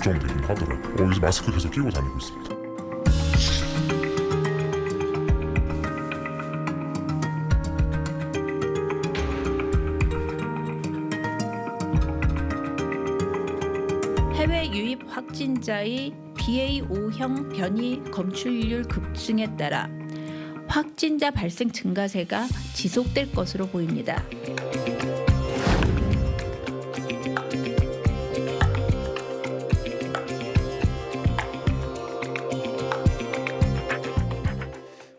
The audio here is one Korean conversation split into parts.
걱정되긴 하더라고요. 이제 마스크 계속 끼고 다니고 있습니다. 해외 유입 확진자의 BA.5형 변이 검출률 급증에 따라 확진자 발생 증가세가 지속될 것으로 보입니다.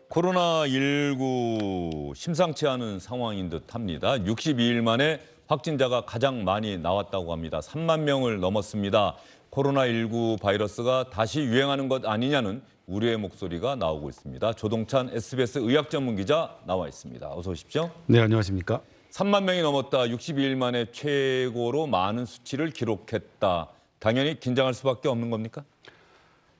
코로나19 심상치 않은 상황인 듯합니다. 62일 만에 확진자가 가장 많이 나왔다고 합니다. 3만 명을 넘었습니다. 코로나19 바이러스가 다시 유행하는 것 아니냐는 우려의 목소리가 나오고 있습니다. 조동찬 SBS 의학 전문 기자 나와 있습니다. 어서 오십시오. 네, 안녕하십니까. 3만 명이 넘었다. 62일 만에 최고로 많은 수치를 기록했다. 당연히 긴장할 수밖에 없는 겁니까?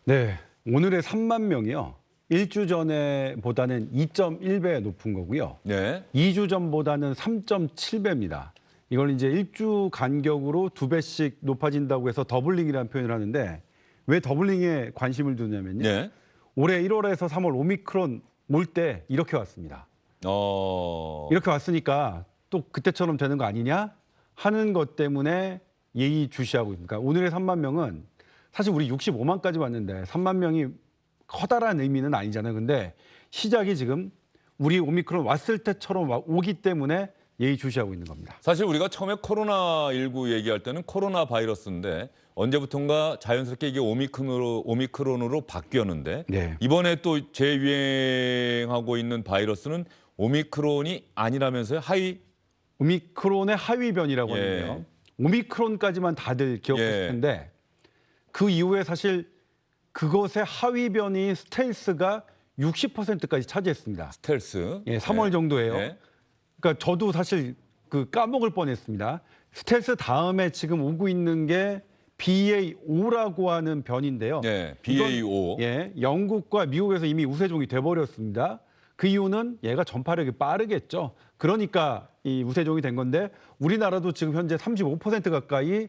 네, 오늘의 3만 명이요. 1주 전에보다는 2.1배 높은 거고요. 네. 2주 전보다는 3.7배입니다. 이걸 이제 1주 간격으로 2배씩 높아진다고 해서 더블링이라는 표현을 하는데 왜 더블링에 관심을 두냐면요. 네. 올해 1월에서 3월 오미크론 올 때 이렇게 왔습니다. 이렇게 왔으니까 또 그때처럼 되는 거 아니냐 하는 것 때문에 예의주시하고 있습니다. 그러니까 오늘의 3만 명은 사실 우리 65만까지 왔는데 3만 명이 커다란 의미는 아니잖아요. 근데 시작이 지금 우리 오미크론 왔을 때처럼 오기 때문에 예의주시하고 있는 겁니다. 사실 우리가 처음에 코로나19 얘기할 때는 코로나 바이러스인데 언제부턴가 자연스럽게 이게 오미크론으로 바뀌었는데 네. 이번에 또 재유행하고 있는 바이러스는 오미크론이 아니라면서요? 오미크론의 하위 변이라고 예. 하는데요. 오미크론까지만 다들 기억하실 텐데 그 이후에 사실 그것의 하위 변이인 스텔스가 60%까지 차지했습니다. 스텔스. 예, 3월 정도예요. 네. 그러니까 저도 사실 까먹을 뻔했습니다. 스텔스 다음에 지금 오고 있는 게 BA.5라고 하는 변인데요. 네, BA.5. 예, 영국과 미국에서 이미 우세종이 돼버렸습니다. 그 이유는 얘가 전파력이 빠르겠죠. 그러니까 이 우세종이 된 건데 우리나라도 지금 현재 35% 가까이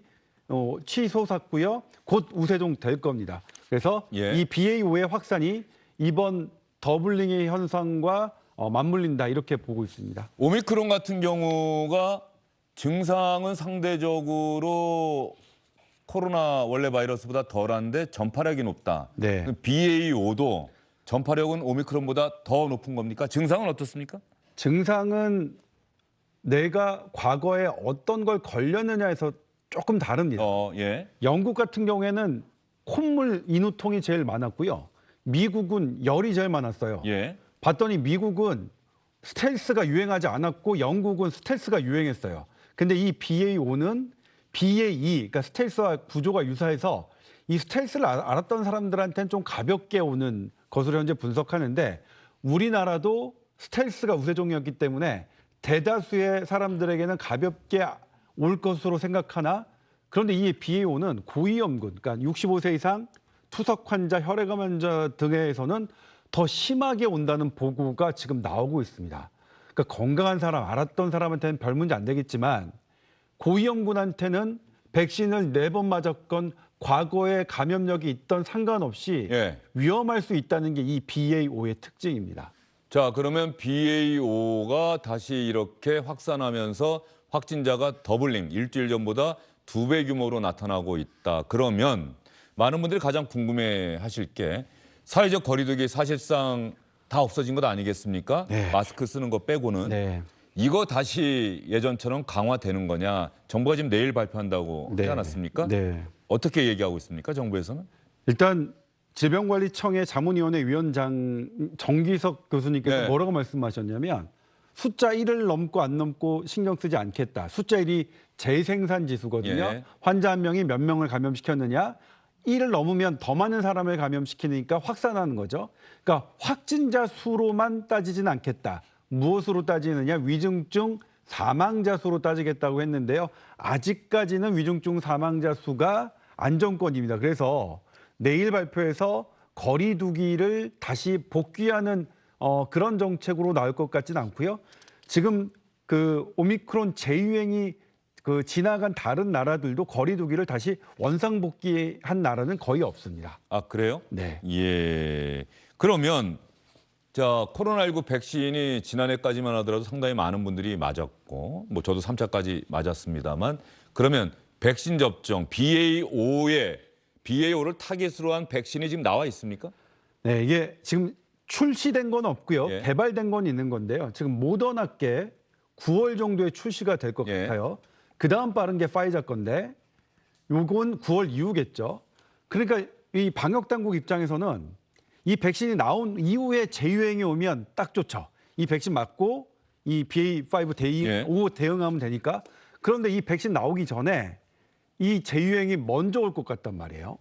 취소샀고요. 곧 우세종 될 겁니다. 그래서 이 BA.5의 확산이 이번 더블링의 현상과 맞물린다 이렇게 보고 있습니다. 오미크론 같은 경우가 증상은 상대적으로 코로나 원래 바이러스보다 덜한데 전파력이 높다. 네. BA.5도 전파력은 오미크론보다 더 높은 겁니까? 증상은 어떻습니까? 증상은 내가 과거에 어떤 걸 걸렸느냐에서 조금 다릅니다. 예. 영국 같은 경우에는 콧물 인후통이 제일 많았고요. 미국은 열이 제일 많았어요. 예. 봤더니 미국은 스텔스가 유행하지 않았고 영국은 스텔스가 유행했어요. 근데 이 BA.5는 BA.2, 그러니까 스텔스와 구조가 유사해서 이 스텔스를 알았던 사람들한테는 좀 가볍게 오는 것으로 현재 분석하는데 우리나라도 스텔스가 우세종이었기 때문에 대다수의 사람들에게는 가볍게 올 것으로 생각하나 그런데 이 BA.5는 고위험군, 그러니까 65세 이상 투석 환자, 혈액암 환자 등에서는 더 심하게 온다는 보고가 지금 나오고 있습니다. 그러니까 건강한 사람, 알았던 사람한테는 별 문제 안 되겠지만 고위험군한테는 백신을 4번 맞았건 과거에 감염력이 있던 상관없이 위험할 수 있다는 게 이 BA.5의 특징입니다. 자, 그러면 BA.5가 다시 이렇게 확산하면서 확진자가 더블링, 일주일 전보다 2배 규모로 나타나고 있다. 그러면 많은 분들이 가장 궁금해하실 게 사회적 거리두기 사실상 다 없어진 것 아니겠습니까? 네. 마스크 쓰는 거 빼고는. 네. 이거 다시 예전처럼 강화되는 거냐. 정부가 지금 내일 발표한다고 하지 네. 않았습니까? 네. 어떻게 얘기하고 있습니까? 정부에서는? 일단 질병관리청의 자문위원회 위원장 정기석 교수님께서 네. 뭐라고 말씀하셨냐면 숫자 1을 넘고 안 넘고 신경 쓰지 않겠다. 숫자 1이 재생산 지수거든요. 예. 환자 한 명이 몇 명을 감염시켰느냐. 1을 넘으면 더 많은 사람을 감염시키니까 확산하는 거죠. 그러니까 확진자 수로만 따지진 않겠다. 무엇으로 따지느냐? 위중증 사망자 수로 따지겠다고 했는데요. 아직까지는 위중증 사망자 수가 안정권입니다. 그래서 내일 발표에서 거리 두기를 다시 복귀하는 그런 정책으로 나올 것 같지는 않고요. 지금 그 오미크론 재유행이 그 지나간 다른 나라들도 거리두기를 다시 원상복귀한 나라는 거의 없습니다. 아, 그래요? 네. 예. 그러면 자, 코로나19 백신이 지난해까지만 하더라도 상당히 많은 분들이 맞았고, 뭐 저도 3차까지 맞았습니다만, 그러면 백신 접종 BA5를 타깃으로 한 백신이 지금 나와 있습니까? 네, 이게 지금 출시된 건 없고요. 예. 개발된 건 있는 건데요. 지금 모더나께 9월 정도에 출시가 될 것 예. 같아요. 그다음 빠른 게 파이자 건데 요건 9월 이후겠죠. 그러니까 이 방역 당국 입장에서는 이 백신이 나온 이후에 재유행이 오면 딱 좋죠. 이 백신 맞고 이 BA5 예. 5 대응하면 되니까. 그런데 이 백신 나오기 전에 이 재유행이 먼저 올 것 같단 말이에요.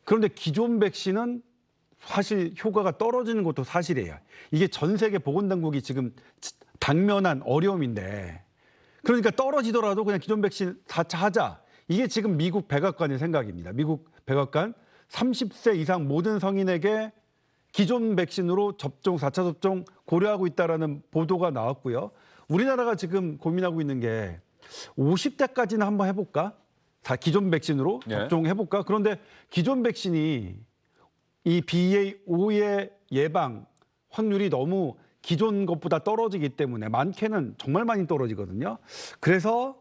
그런데 기존 백신은 사실 효과가 떨어지는 것도 사실이에요. 이게 전 세계 보건당국이 지금 당면한 어려움인데, 그러니까 떨어지더라도 그냥 기존 백신 4차 하자. 이게 지금 미국 백악관의 생각입니다. 미국 백악관 30세 이상 모든 성인에게 기존 백신으로 접종, 4차 접종 고려하고 있다라는 보도가 나왔고요. 우리나라가 지금 고민하고 있는 게 50대까지는 한번 해볼까? 기존 백신으로 예. 접종해볼까? 그런데 기존 백신이 이 BA5의 예방 확률이 너무 기존 것보다 떨어지기 때문에 많게는 정말 많이 떨어지거든요. 그래서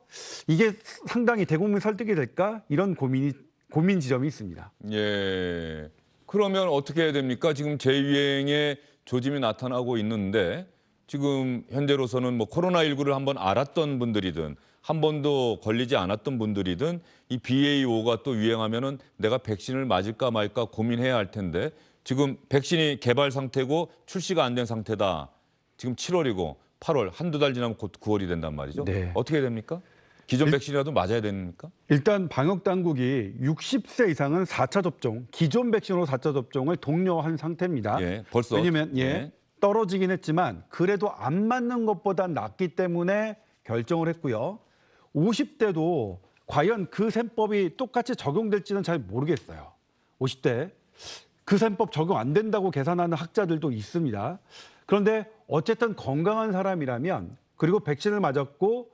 이게 상당히 대국민 설득이 될까? 이런 고민 지점이 있습니다. 예. 그러면 어떻게 해야 됩니까? 지금 재유행의 조짐이 나타나고 있는데 지금 현재로서는 뭐 코로나19를 한번 알았던 분들이든 한 번도 걸리지 않았던 분들이든 이 BA5가 또 유행하면은 내가 백신을 맞을까 말까 고민해야 할 텐데 지금 백신이 개발 상태고 출시가 안 된 상태다. 지금 7월이고 8월 한두 달 지나면 곧 9월이 된단 말이죠. 네. 어떻게 됩니까? 기존 백신이라도 맞아야 됩니까? 일단 방역 당국이 60세 이상은 4차 접종, 기존 백신으로 4차 접종을 독려한 상태입니다. 예, 벌써. 왜냐면 예. 떨어지긴 했지만 그래도 안 맞는 것보다 낫기 때문에 결정을 했고요. 50대도 과연 그 셈법이 똑같이 적용될지는 잘 모르겠어요. 50대 그 셈법 적용 안 된다고 계산하는 학자들도 있습니다. 그런데 어쨌든 건강한 사람이라면, 그리고 백신을 맞았고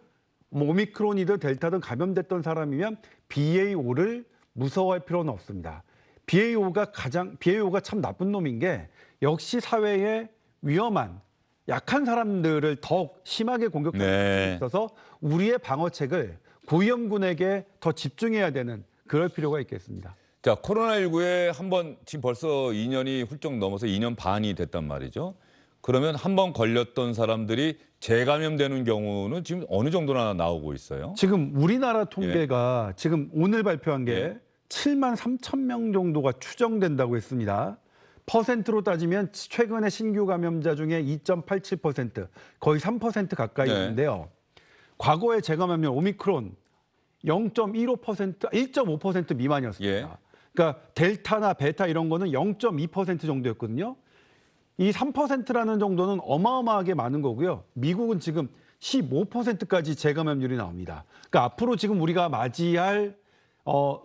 뭐 오미크론이든 델타든 감염됐던 사람이면 BA5를 무서워할 필요는 없습니다. BA5가 참 나쁜 놈인 게 역시 사회에 위험한 약한 사람들을 더욱 심하게 공격하는 네. 데 있어서 우리의 방어책을 고위험군에게 더 집중해야 되는 그럴 필요가 있겠습니다. 자, 코로나19에 한번 지금 벌써 2년이 훌쩍 넘어서 2년 반이 됐단 말이죠. 그러면 한번 걸렸던 사람들이 재감염되는 경우는 지금 어느 정도나 나오고 있어요? 지금 우리나라 통계가 지금 오늘 발표한 게 예. 7만 3천 명 정도가 추정된다고 했습니다. 퍼센트로 따지면 최근에 신규 감염자 중에 2.87%, 거의 3% 가까이 네. 있는데요. 과거에 재감염률 오미크론 0.15%, 1.5% 미만이었습니다. 예. 그러니까 델타나 베타 이런 거는 0.2% 정도였거든요. 이 3%라는 정도는 어마어마하게 많은 거고요. 미국은 지금 15%까지 재감염률이 나옵니다. 그러니까 앞으로 지금 우리가 맞이할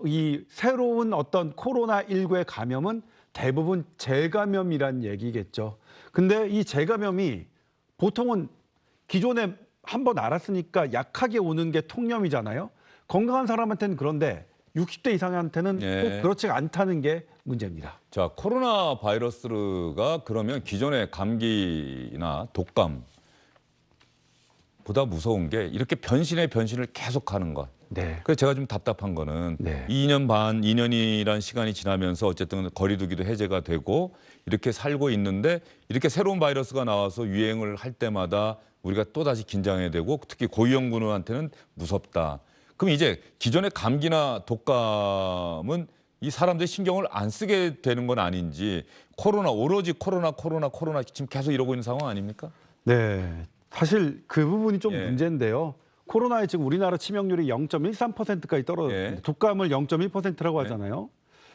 이 새로운 어떤 코로나19의 감염은 대부분 재감염이란 얘기겠죠. 근데 이 재감염이 보통은 기존에 한번 알았으니까 약하게 오는 게 통념이잖아요. 건강한 사람한테는 그런데 60대 이상한테는 예. 꼭 그렇지 않다는 게 문제입니다. 자, 코로나 바이러스가 그러면 기존의 감기나 독감보다 무서운 게 이렇게 변신의 변신을 계속하는 것. 네. 그래서 제가 좀 답답한 거는 네. 2년 반, 2년이란 시간이 지나면서 어쨌든 거리두기도 해제가 되고 이렇게 살고 있는데 이렇게 새로운 바이러스가 나와서 유행을 할 때마다 우리가 또다시 긴장해야 되고 특히 고위험군한테는 무섭다. 그럼 이제 기존의 감기나 독감은 이 사람들이 신경을 안 쓰게 되는 건 아닌지 오로지 코로나 지금 계속 이러고 있는 상황 아닙니까? 네. 사실 그 부분이 좀 예. 문제인데요. 코로나에 지금 우리나라 치명률이 0.13%까지 떨어졌습니다. 예. 독감을 0.1%라고 하잖아요.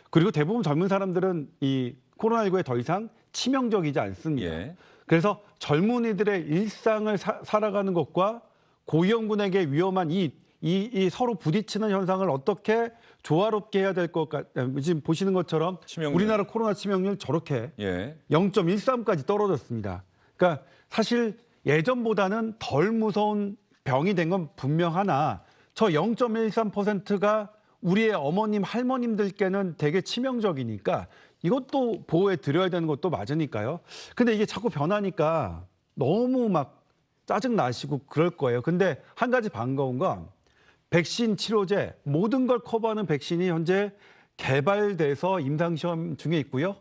그리고 대부분 젊은 사람들은 이 코로나19에 더 이상 치명적이지 않습니다. 예. 그래서 젊은이들의 일상을 살아가는 것과 고위험군에게 위험한 이 서로 부딪히는 현상을 어떻게 조화롭게 해야 될 것 같아요. 지금 보시는 것처럼 치명률. 우리나라 코로나 치명률 저렇게 예. 0.13까지 떨어졌습니다. 그러니까 사실 예전보다는 덜 무서운 병이 된 건 분명하나 저 0.13%가 우리의 어머님, 할머님들께는 되게 치명적이니까 이것도 보호해 드려야 되는 것도 맞으니까요. 근데 이게 자꾸 변하니까 너무 막 짜증 나시고 그럴 거예요. 근데 한 가지 반가운 건 백신 치료제 모든 걸 커버하는 백신이 현재 개발돼서 임상시험 중에 있고요.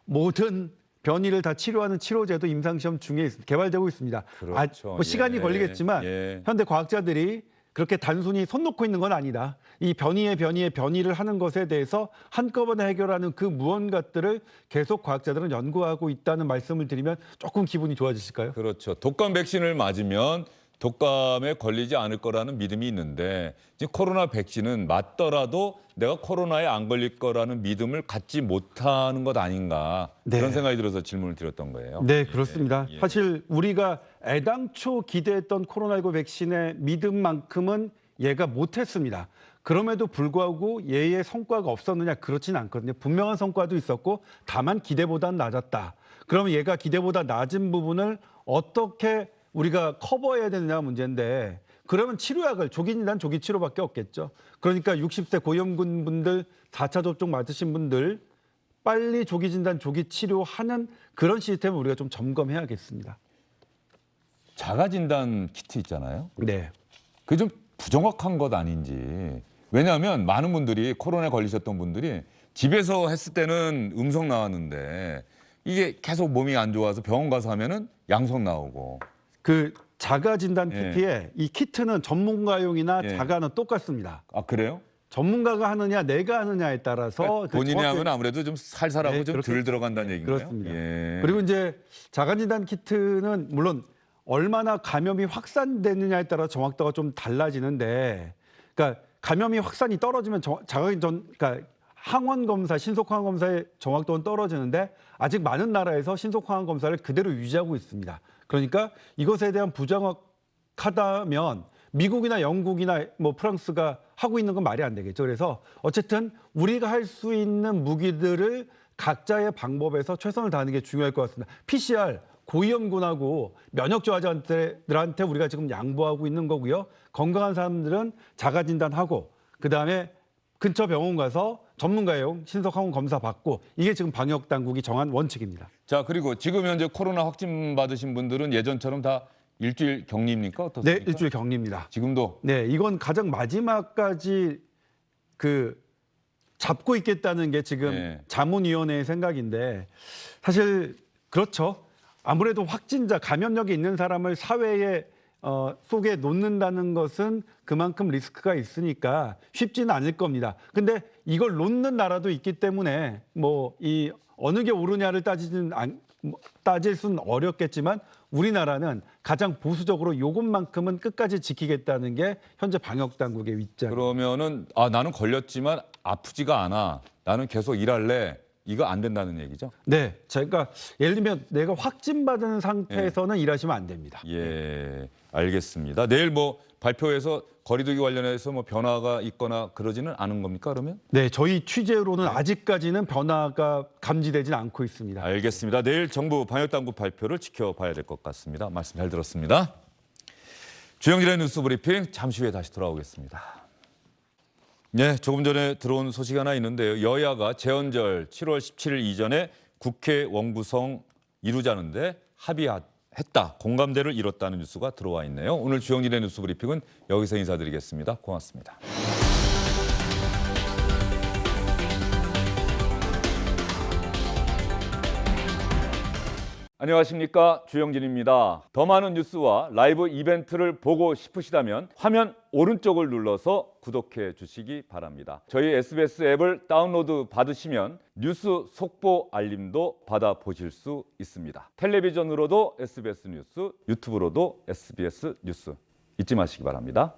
모든 변이를 다 치료하는 치료제도 임상시험 중에 개발되고 있습니다. 그렇죠. 뭐 시간이 예. 걸리겠지만 예. 현대 과학자들이 그렇게 단순히 손 놓고 있는 건 아니다. 이 변이를 하는 것에 대해서 한꺼번에 해결하는 그 무언가들을 계속 과학자들은 연구하고 있다는 말씀을 드리면 조금 기분이 좋아지실까요? 그렇죠. 독감 백신을 맞으면 독감에 걸리지 않을 거라는 믿음이 있는데 지금 코로나 백신은 맞더라도 내가 코로나에 안 걸릴 거라는 믿음을 갖지 못하는 것 아닌가 네. 그런 생각이 들어서 질문을 드렸던 거예요. 네, 그렇습니다. 예. 사실 우리가 애당초 기대했던 코로나19 백신의 믿음만큼은 얘가 못했습니다. 그럼에도 불구하고 얘의 성과가 없었느냐 그렇진 않거든요. 분명한 성과도 있었고 다만 기대보다는 낮았다. 그러면 얘가 기대보다 낮은 부분을 어떻게 우리가 커버해야 되느냐 문제인데 그러면 치료약을 조기 진단, 조기 치료밖에 없겠죠. 그러니까 60세 고위험군 분들, 4차 접종 맞으신 분들 빨리 조기 진단, 조기 치료하는 그런 시스템을 우리가 좀 점검해야겠습니다. 자가 진단 키트 있잖아요. 네. 그게 좀 부정확한 것 아닌지. 왜냐하면 많은 분들이 코로나에 걸리셨던 분들이 집에서 했을 때는 음성 나왔는데 이게 계속 몸이 안 좋아서 병원 가서 하면은 양성 나오고. 그 자가 진단 예. 키트에 이 키트는 전문가용이나 예. 자가는 똑같습니다. 아 그래요? 전문가가 하느냐 내가 하느냐에 따라서 그 본인이 정확히- 하면 아무래도 좀 살살하고 네, 좀 그렇게- 덜 들어간다는 얘기인가요? 그렇습니다. 예. 그리고 이제 자가 진단 키트는 물론 얼마나 감염이 확산되느냐에 따라 정확도가 좀 달라지는데, 그러니까 감염이 확산이 떨어지면 그러니까 항원 검사, 신속 항원 검사의 정확도는 떨어지는데 아직 많은 나라에서 신속 항원 검사를 그대로 유지하고 있습니다. 그러니까 이것에 대한 부정확하다면 미국이나 영국이나 뭐 프랑스가 하고 있는 건 말이 안 되겠죠. 그래서 어쨌든 우리가 할 수 있는 무기들을 각자의 방법에서 최선을 다하는 게 중요할 것 같습니다. PCR 고위험군하고 면역 저하자들한테 우리가 지금 양보하고 있는 거고요. 건강한 사람들은 자가 진단하고 그다음에 근처 병원 가서 전문가용 신속항원 검사 받고 이게 지금 방역 당국이 정한 원칙입니다. 자 그리고 지금 현재 코로나 확진 받으신 분들은 예전처럼 다 일주일 격리입니까? 어떻습니까? 네, 일주일 격리입니다. 지금도 네, 이건 가장 마지막까지 그 잡고 있겠다는 게 지금 네. 자문위원회의 생각인데 사실 그렇죠. 아무래도 확진자, 감염력이 있는 사람을 사회에 속에 놓는다는 것은 그만큼 리스크가 있으니까 쉽지는 않을 겁니다. 근데 이걸 놓는 나라도 있기 때문에 뭐 이 어느 게 옳으냐를 따질 수는 어렵겠지만 우리나라는 가장 보수적으로 요것만큼은 끝까지 지키겠다는 게 현재 방역 당국의 입장. 그러면은 나는 걸렸지만 아프지가 않아. 나는 계속 일할래. 이거 안 된다는 얘기죠? 네, 제가 예를 들면 내가 확진받은 상태에서는 일하시면 안 됩니다. 예, 알겠습니다. 내일 뭐 발표해서 거리두기 관련해서 뭐 변화가 있거나 그러지는 않은 겁니까? 그러면? 네, 저희 취재로는 아직까지는 변화가 감지되지는 않고 있습니다. 알겠습니다. 내일 정부 방역당국 발표를 지켜봐야 될 것 같습니다. 말씀 잘 들었습니다. 주영진의 뉴스 브리핑 잠시 후에 다시 돌아오겠습니다. 네, 조금 전에 들어온 소식 하나 있는데요. 여야가 재헌절 7월 17일 이전에 국회 원구성 이루자는데 합의했다, 공감대를 이뤘다는 뉴스가 들어와 있네요. 오늘 주영진의 뉴스 브리핑은 여기서 인사드리겠습니다. 고맙습니다. 안녕하십니까, 주영진입니다. 더 많은 뉴스와 라이브 이벤트를 보고 싶으시다면 화면 오른쪽을 눌러서 구독해 주시기 바랍니다. 저희 SBS 앱을 다운로드 받으시면 뉴스 속보 알림도 받아보실 수 있습니다. 텔레비전으로도 SBS 뉴스, 유튜브로도 SBS 뉴스 잊지 마시기 바랍니다.